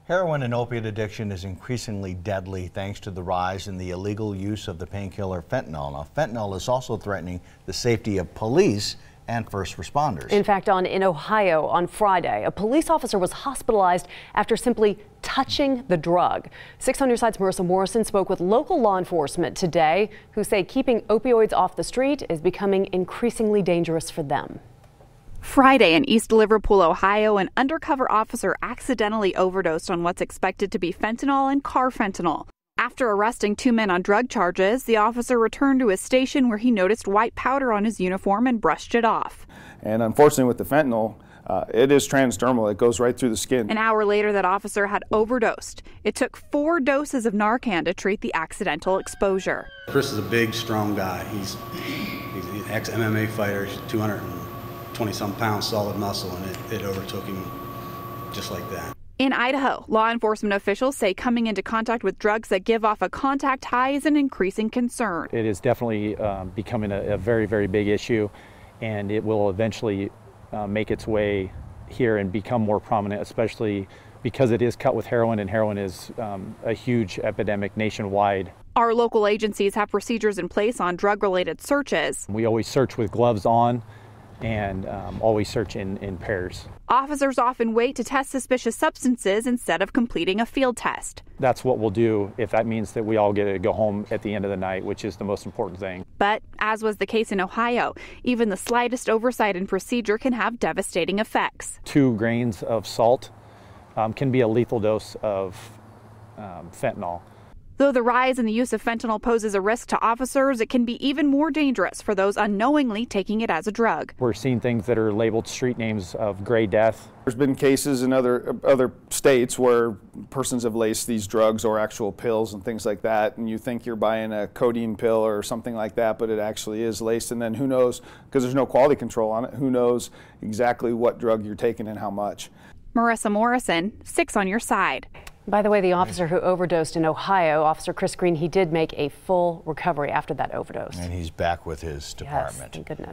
Heroin and opiate addiction is increasingly deadly thanks to the rise in the illegal use of the painkiller fentanyl. Now, fentanyl is also threatening the safety of police and first responders. In fact, in Ohio on Friday, a police officer was hospitalized after simply touching the drug. 6 on Your Side's Marissa Morrison spoke with local law enforcement today who say keeping opioids off the street is becoming increasingly dangerous for them. Friday in East Liverpool, Ohio, an undercover officer accidentally overdosed on what's expected to be fentanyl and carfentanil. After arresting 2 men on drug charges, the officer returned to his station where he noticed white powder on his uniform and brushed it off. And unfortunately with the fentanyl, it is transdermal. It goes right through the skin. An hour later, that officer had overdosed. It took 4 doses of Narcan to treat the accidental exposure. Chris is a big, strong guy. He's an ex-MMA fighter, 220-some pounds solid muscle, and it overtook him just like that. In Idaho, law enforcement officials say coming into contact with drugs that give off a contact high is an increasing concern. It is definitely becoming a very, very big issue, and it will eventually make its way here and become more prominent, especially because it is cut with heroin, and heroin is a huge epidemic nationwide. Our local agencies have procedures in place on drug-related searches. We always search with gloves on and always search in pairs. Officers often wait to test suspicious substances instead of completing a field test. That's what we'll do if that means that we all get to go home at the end of the night, which is the most important thing. But as was the case in Ohio, even the slightest oversight in procedure can have devastating effects. 2 grains of salt can be a lethal dose of fentanyl. Though the rise in the use of fentanyl poses a risk to officers, it can be even more dangerous for those unknowingly taking it as a drug. We're seeing things that are labeled street names of gray death. There's been cases in other states where persons have laced these drugs or actual pills and things like that, and you think you're buying a codeine pill or something like that, but it actually is laced, and then who knows, because there's no quality control on it, who knows exactly what drug you're taking and how much. Marissa Morrison, 6 on Your Side. By the way, the officer who overdosed in Ohio, Officer Chris Green, he did make a full recovery after that overdose. And he's back with his department. Yes, thank goodness.